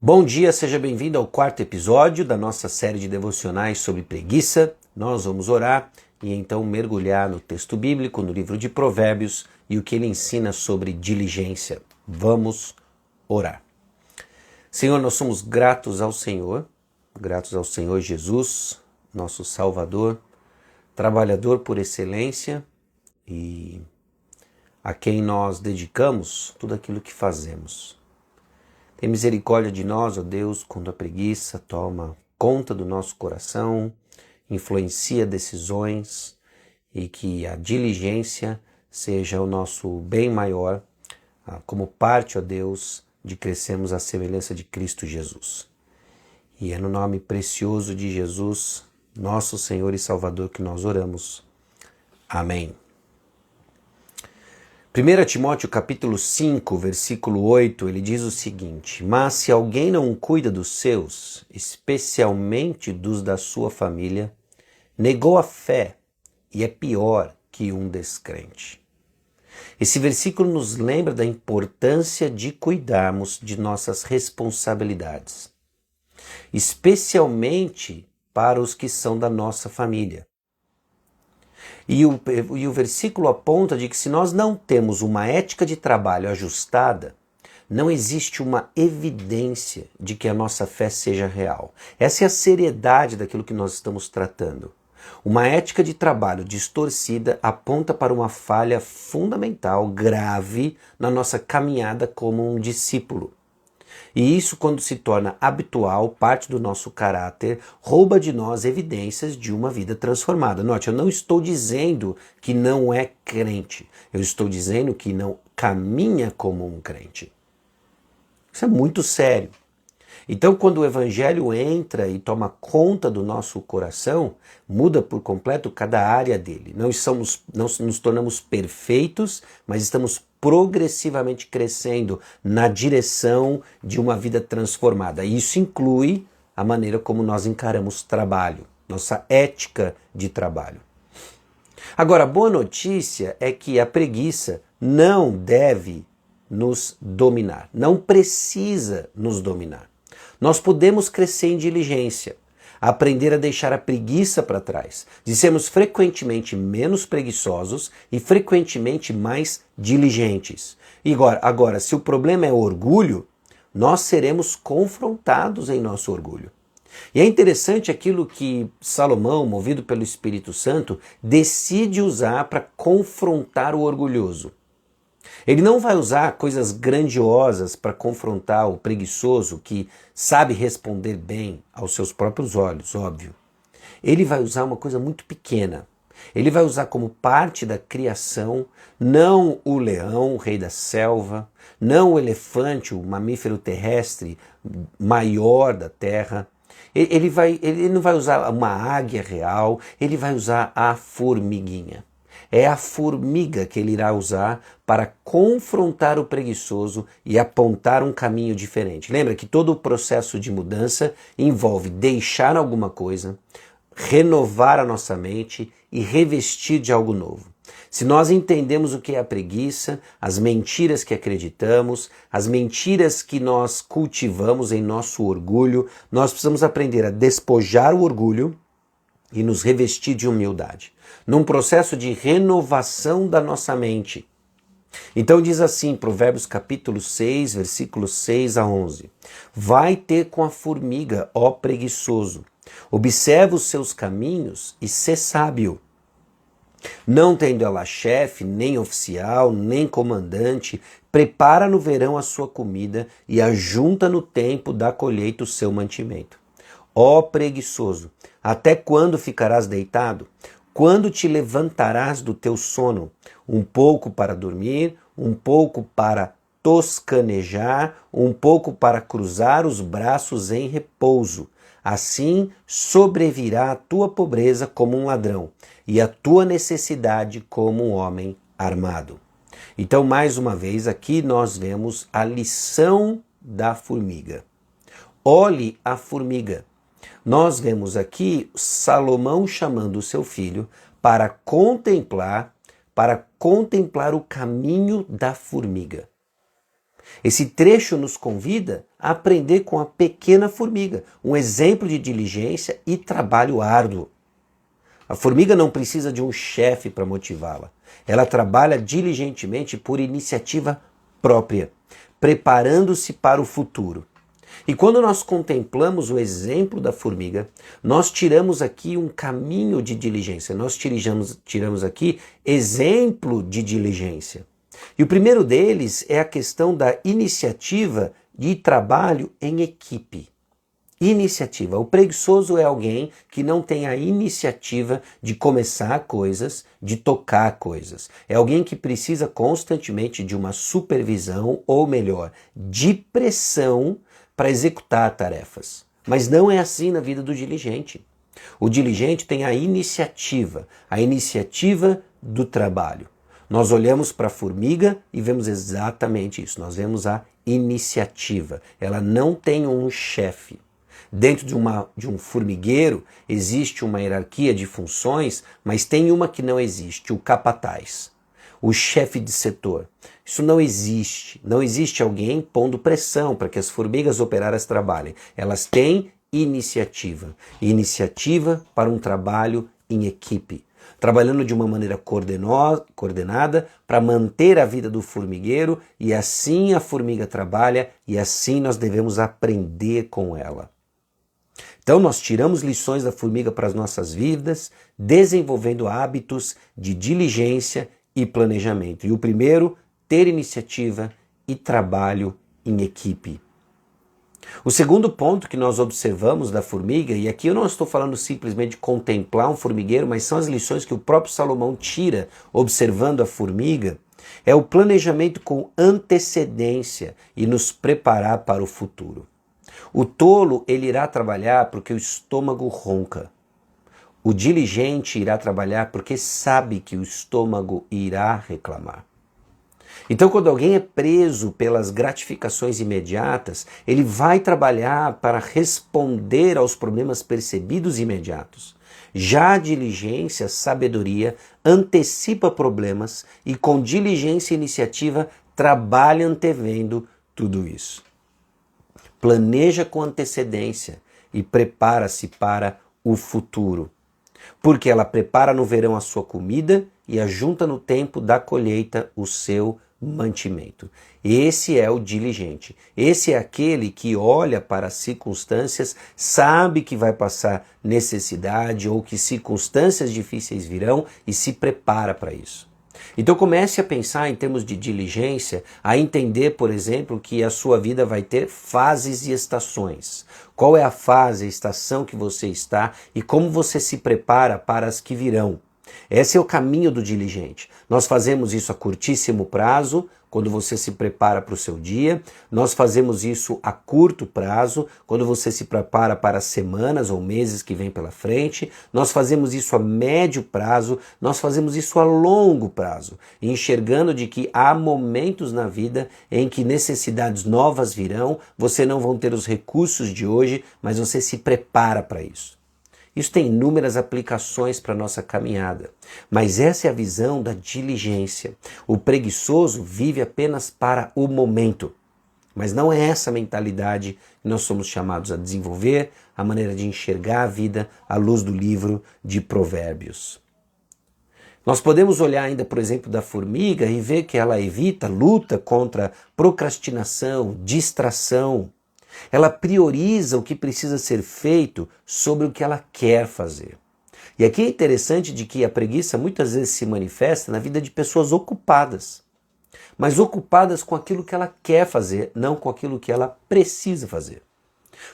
Bom dia, seja bem-vindo ao quarto episódio da nossa série de devocionais sobre preguiça. Nós vamos orar e então mergulhar no texto bíblico, no livro de Provérbios e o que ele ensina sobre diligência. Vamos orar. Senhor, nós somos gratos ao Senhor Jesus, nosso Salvador, trabalhador por excelência e a quem nós dedicamos tudo aquilo que fazemos. Tem misericórdia de nós, ó Deus, quando a preguiça toma conta do nosso coração, influencia decisões e que a diligência seja o nosso bem maior, como parte, ó Deus, de crescermos à semelhança de Cristo Jesus. E é no nome precioso de Jesus, nosso Senhor e Salvador, que nós oramos. Amém. 1 Timóteo capítulo 5, versículo 8, ele diz o seguinte: Mas se alguém não cuida dos seus, especialmente dos da sua família, negou a fé e é pior que um descrente. Esse versículo nos lembra da importância de cuidarmos de nossas responsabilidades, especialmente para os que são da nossa família. E o versículo aponta de que se nós não temos uma ética de trabalho ajustada, não existe uma evidência de que a nossa fé seja real. Essa é a seriedade daquilo que nós estamos tratando. Uma ética de trabalho distorcida aponta para uma falha fundamental, grave, na nossa caminhada como um discípulo. E isso, quando se torna habitual, parte do nosso caráter, rouba de nós evidências de uma vida transformada. Note, eu não estou dizendo que não é crente. Eu estou dizendo que não caminha como um crente. Isso é muito sério. Então, quando o evangelho entra e toma conta do nosso coração, muda por completo cada área dele. Não nos tornamos perfeitos, mas estamos progressivamente crescendo na direção de uma vida transformada. E isso inclui a maneira como nós encaramos trabalho, nossa ética de trabalho. Agora, a boa notícia é que a preguiça não deve nos dominar, não precisa nos dominar. Nós podemos crescer em diligência, aprender a deixar a preguiça para trás, de sermos frequentemente menos preguiçosos e frequentemente mais diligentes. E agora, se o problema é orgulho, nós seremos confrontados em nosso orgulho. E é interessante aquilo que Salomão, movido pelo Espírito Santo, decide usar para confrontar o orgulhoso. Ele não vai usar coisas grandiosas para confrontar o preguiçoso que sabe responder bem aos seus próprios olhos, óbvio. Ele vai usar uma coisa muito pequena. Ele vai usar como parte da criação, não o leão, o rei da selva, não o elefante, o mamífero terrestre maior da terra. Ele não vai usar uma águia real, ele vai usar a formiguinha. É a formiga que ele irá usar para confrontar o preguiçoso e apontar um caminho diferente. Lembra que todo o processo de mudança envolve deixar alguma coisa, renovar a nossa mente e revestir de algo novo. Se nós entendemos o que é a preguiça, as mentiras que acreditamos, as mentiras que nós cultivamos em nosso orgulho, nós precisamos aprender a despojar o orgulho e nos revestir de humildade, num processo de renovação da nossa mente. Então diz assim, Provérbios capítulo 6, versículos 6 a 11. Vai ter com a formiga, ó preguiçoso, observa os seus caminhos e sê sábio. Não tendo ela chefe, nem oficial, nem comandante, prepara no verão a sua comida e ajunta no tempo da colheita o seu mantimento. Ó preguiçoso, até quando ficarás deitado? Quando te levantarás do teu sono? Um pouco para dormir, um pouco para toscanejar, um pouco para cruzar os braços em repouso. Assim sobrevirá a tua pobreza como um ladrão e a tua necessidade como um homem armado. Então, mais uma vez, aqui nós vemos a lição da formiga. Olhe a formiga. Nós vemos aqui Salomão chamando o seu filho para contemplar o caminho da formiga. Esse trecho nos convida a aprender com a pequena formiga, um exemplo de diligência e trabalho árduo. A formiga não precisa de um chefe para motivá-la. Ela trabalha diligentemente por iniciativa própria, preparando-se para o futuro. E quando nós contemplamos o exemplo da formiga, nós tiramos aqui um caminho de diligência, nós tiramos aqui exemplo de diligência. E o primeiro deles é a questão da iniciativa de trabalho em equipe. Iniciativa. O preguiçoso é alguém que não tem a iniciativa de começar coisas, de tocar coisas. É alguém que precisa constantemente de uma supervisão, ou melhor, de pressão para executar tarefas. Mas não é assim na vida do diligente. O diligente tem a iniciativa do trabalho. Nós olhamos para a formiga e vemos exatamente isso. Nós vemos a iniciativa. Ela não tem um chefe. Dentro de um formigueiro existe uma hierarquia de funções, mas tem uma que não existe, o capataz, o chefe de setor. Isso não existe. Não existe alguém pondo pressão para que as formigas operárias trabalhem. Elas têm iniciativa. Iniciativa para um trabalho em equipe. Trabalhando de uma maneira coordenada para manter a vida do formigueiro, e assim a formiga trabalha e assim nós devemos aprender com ela. Então nós tiramos lições da formiga para as nossas vidas, desenvolvendo hábitos de diligência e planejamento. E o primeiro, ter iniciativa e trabalho em equipe. O segundo ponto que nós observamos da formiga, e aqui eu não estou falando simplesmente de contemplar um formigueiro, mas são as lições que o próprio Salomão tira observando a formiga, é o planejamento com antecedência e nos preparar para o futuro. O tolo, ele irá trabalhar porque o estômago ronca. O diligente irá trabalhar porque sabe que o estômago irá reclamar. Então, quando alguém é preso pelas gratificações imediatas, ele vai trabalhar para responder aos problemas percebidos imediatos. Já a diligência, a sabedoria, antecipa problemas e com diligência e iniciativa trabalha antevendo tudo isso. Planeja com antecedência e prepara-se para o futuro. Porque ela prepara no verão a sua comida e ajunta no tempo da colheita o seu mantimento. Esse é o diligente. Esse é aquele que olha para as circunstâncias, sabe que vai passar necessidade ou que circunstâncias difíceis virão e se prepara para isso. Então comece a pensar em termos de diligência, a entender, por exemplo, que a sua vida vai ter fases e estações. Qual é a fase, a estação que você está e como você se prepara para as que virão. Esse é o caminho do diligente. Nós fazemos isso a curtíssimo prazo, quando você se prepara para o seu dia. Nós fazemos isso a curto prazo, quando você se prepara para as semanas ou meses que vêm pela frente. Nós fazemos isso a médio prazo, nós fazemos isso a longo prazo, enxergando de que há momentos na vida em que necessidades novas virão, você não vai ter os recursos de hoje, mas você se prepara para isso. Isso tem inúmeras aplicações para a nossa caminhada, mas essa é a visão da diligência. O preguiçoso vive apenas para o momento, mas não é essa a mentalidade que nós somos chamados a desenvolver, a maneira de enxergar a vida à luz do livro de Provérbios. Nós podemos olhar ainda, por exemplo, da formiga e ver que ela luta contra procrastinação, distração. Ela prioriza o que precisa ser feito sobre o que ela quer fazer. E aqui é interessante de que a preguiça muitas vezes se manifesta na vida de pessoas ocupadas, mas ocupadas com aquilo que ela quer fazer, não com aquilo que ela precisa fazer.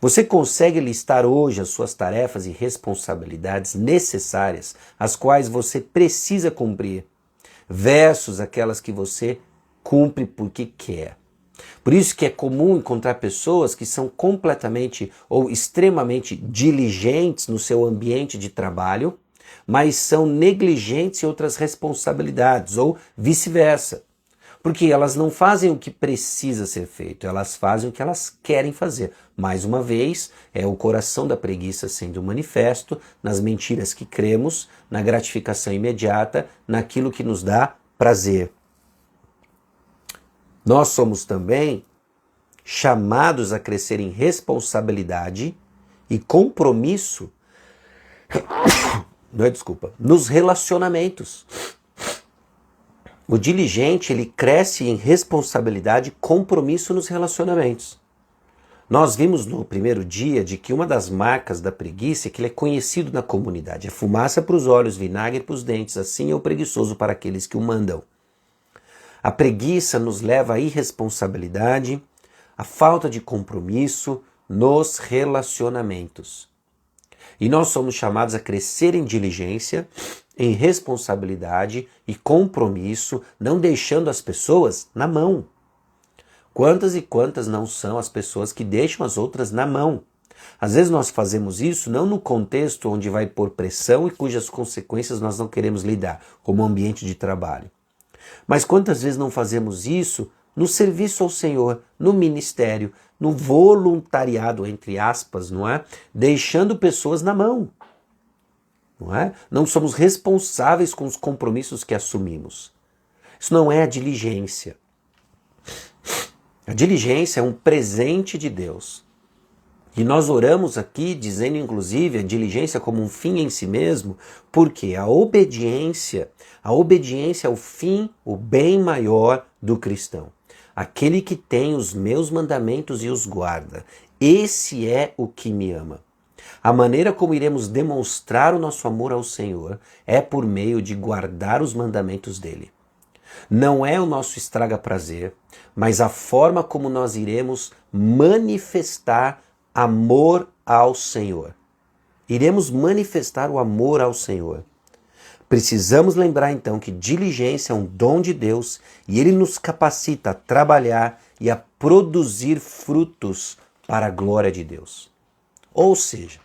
Você consegue listar hoje as suas tarefas e responsabilidades necessárias, as quais você precisa cumprir, versus aquelas que você cumpre porque quer. Por isso que é comum encontrar pessoas que são completamente ou extremamente diligentes no seu ambiente de trabalho, mas são negligentes em outras responsabilidades, ou vice-versa. Porque elas não fazem o que precisa ser feito, elas fazem o que elas querem fazer. Mais uma vez, é o coração da preguiça sendo manifesto nas mentiras que cremos, na gratificação imediata, naquilo que nos dá prazer. Nós somos também chamados a crescer em responsabilidade e compromisso, nos relacionamentos. O diligente, ele cresce em responsabilidade e compromisso nos relacionamentos. Nós vimos no primeiro dia de que uma das marcas da preguiça é que ele é conhecido na comunidade. É fumaça para os olhos, vinagre para os dentes, assim é o preguiçoso para aqueles que o mandam. A preguiça nos leva à irresponsabilidade, à falta de compromisso nos relacionamentos. E nós somos chamados a crescer em diligência, em responsabilidade e compromisso, não deixando as pessoas na mão. Quantas e quantas não são as pessoas que deixam as outras na mão? Às vezes nós fazemos isso não no contexto onde vai pôr pressão e cujas consequências nós não queremos lidar, como o ambiente de trabalho. Mas quantas vezes não fazemos isso no serviço ao Senhor, no ministério, no voluntariado, entre aspas, não é? Deixando pessoas na mão. Não é? Não somos responsáveis com os compromissos que assumimos. Isso não é a diligência. A diligência é um presente de Deus. E nós oramos aqui dizendo, inclusive, a diligência como um fim em si mesmo, porque a obediência é o fim, o bem maior do cristão. Aquele que tem os meus mandamentos e os guarda. Esse é o que me ama. A maneira como iremos demonstrar o nosso amor ao Senhor é por meio de guardar os mandamentos dele. Não é o nosso estraga-prazer, mas a forma como nós iremos manifestar amor ao Senhor. Iremos manifestar o amor ao Senhor. Precisamos lembrar então que diligência é um dom de Deus e ele nos capacita a trabalhar e a produzir frutos para a glória de Deus. Ou seja,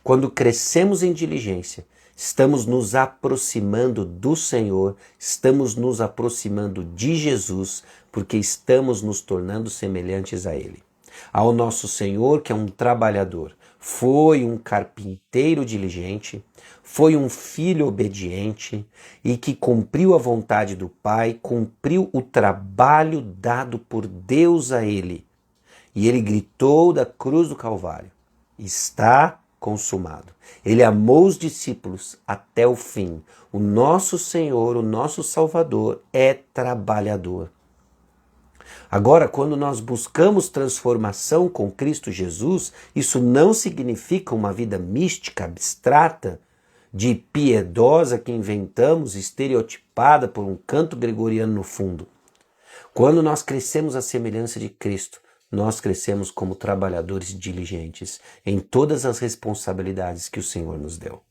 quando crescemos em diligência, estamos nos aproximando do Senhor, estamos nos aproximando de Jesus, porque estamos nos tornando semelhantes a Ele. Ao nosso Senhor, que é um trabalhador, foi um carpinteiro diligente, foi um filho obediente e que cumpriu a vontade do Pai, cumpriu o trabalho dado por Deus a ele. E ele gritou da cruz do Calvário: está consumado. Ele amou os discípulos até o fim. O nosso Senhor, o nosso Salvador, é trabalhador. Agora, quando nós buscamos transformação com Cristo Jesus, isso não significa uma vida mística, abstrata, de piedosa que inventamos, estereotipada por um canto gregoriano no fundo. Quando nós crescemos à semelhança de Cristo, nós crescemos como trabalhadores diligentes em todas as responsabilidades que o Senhor nos deu.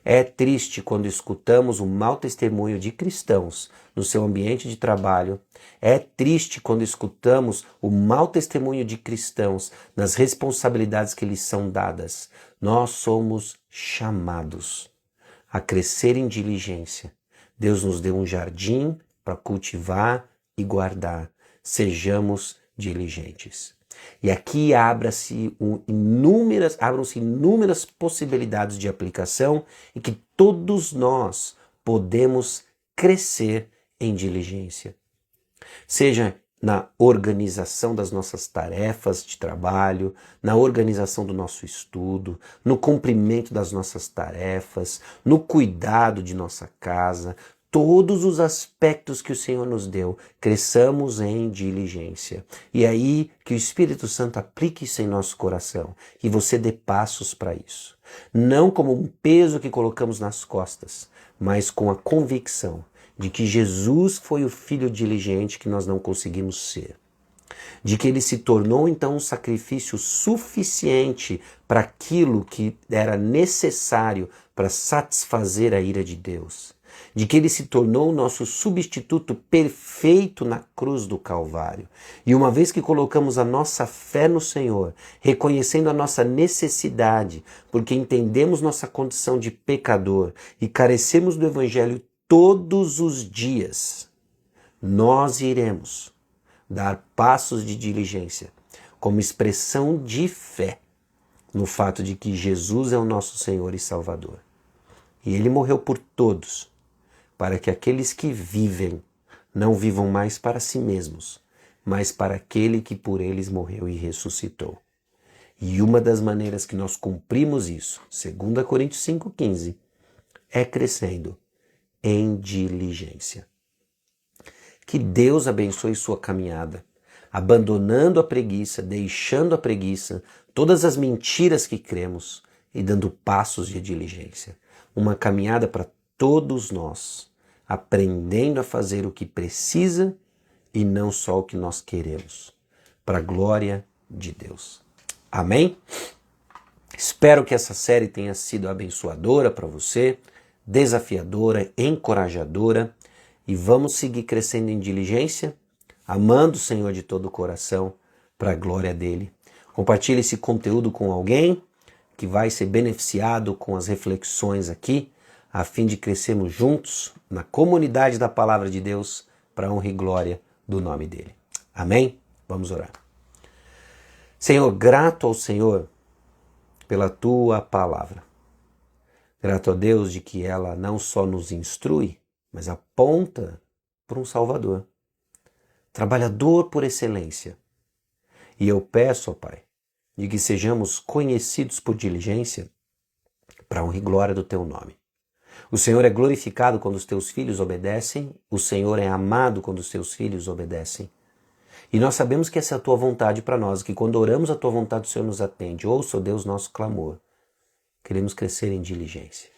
É triste quando escutamos o mau testemunho de cristãos no seu ambiente de trabalho. É triste quando escutamos o mau testemunho de cristãos nas responsabilidades que lhes são dadas. Nós somos chamados a crescer em diligência. Deus nos deu um jardim para cultivar e guardar. Sejamos diligentes. E aqui abram-se inúmeras possibilidades de aplicação em que todos nós podemos crescer em diligência. Seja na organização das nossas tarefas de trabalho, na organização do nosso estudo, no cumprimento das nossas tarefas, no cuidado de nossa casa, todos os aspectos que o Senhor nos deu, cresçamos em diligência. E aí que o Espírito Santo aplique isso em nosso coração e você dê passos para isso. Não como um peso que colocamos nas costas, mas com a convicção de que Jesus foi o filho diligente que nós não conseguimos ser. De que ele se tornou então um sacrifício suficiente para aquilo que era necessário para satisfazer a ira de Deus. De que ele se tornou o nosso substituto perfeito na cruz do Calvário. E uma vez que colocamos a nossa fé no Senhor, reconhecendo a nossa necessidade, porque entendemos nossa condição de pecador e carecemos do Evangelho todos os dias, nós iremos dar passos de diligência como expressão de fé no fato de que Jesus é o nosso Senhor e Salvador. E Ele morreu por todos, para que aqueles que vivem não vivam mais para si mesmos, mas para aquele que por eles morreu e ressuscitou. E uma das maneiras que nós cumprimos isso, 2 Coríntios 5,15, é crescendo em diligência. Que Deus abençoe sua caminhada, abandonando a preguiça, deixando a preguiça, todas as mentiras que cremos e dando passos de diligência. Uma caminhada para todos nós, aprendendo a fazer o que precisa e não só o que nós queremos, para a glória de Deus. Amém? Espero que essa série tenha sido abençoadora para você, desafiadora, encorajadora, e vamos seguir crescendo em diligência, amando o Senhor de todo o coração, para a glória dele. Compartilhe esse conteúdo com alguém que vai ser beneficiado com as reflexões aqui, a fim de crescermos juntos na comunidade da Palavra de Deus, para a honra e glória do nome dele. Amém? Vamos orar. Senhor, grato ao Senhor pela tua palavra. Grato a Deus de que ela não só nos instrui, mas aponta para um Salvador, trabalhador por excelência. E eu peço, ó Pai, de que sejamos conhecidos por diligência para a honra e glória do teu nome. O Senhor é glorificado quando os teus filhos obedecem, o Senhor é amado quando os teus filhos obedecem. E nós sabemos que essa é a tua vontade para nós, que quando oramos a tua vontade o Senhor nos atende. Ouça, ó Deus, nosso clamor. Queremos crescer em diligência.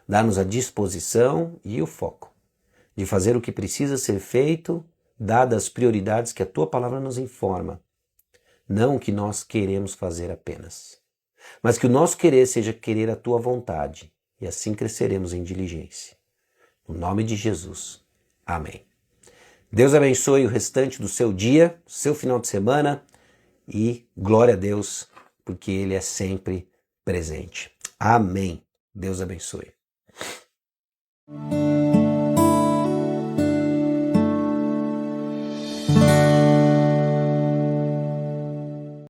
Dá-nos a disposição e o foco de fazer o que precisa ser feito, dadas as prioridades que a tua palavra nos informa. Não o que nós queremos fazer apenas, mas que o nosso querer seja querer a tua vontade, e assim cresceremos em diligência. No nome de Jesus. Amém. Deus abençoe o restante do seu dia, seu final de semana, e glória a Deus, porque Ele é sempre presente. Amém. Deus abençoe.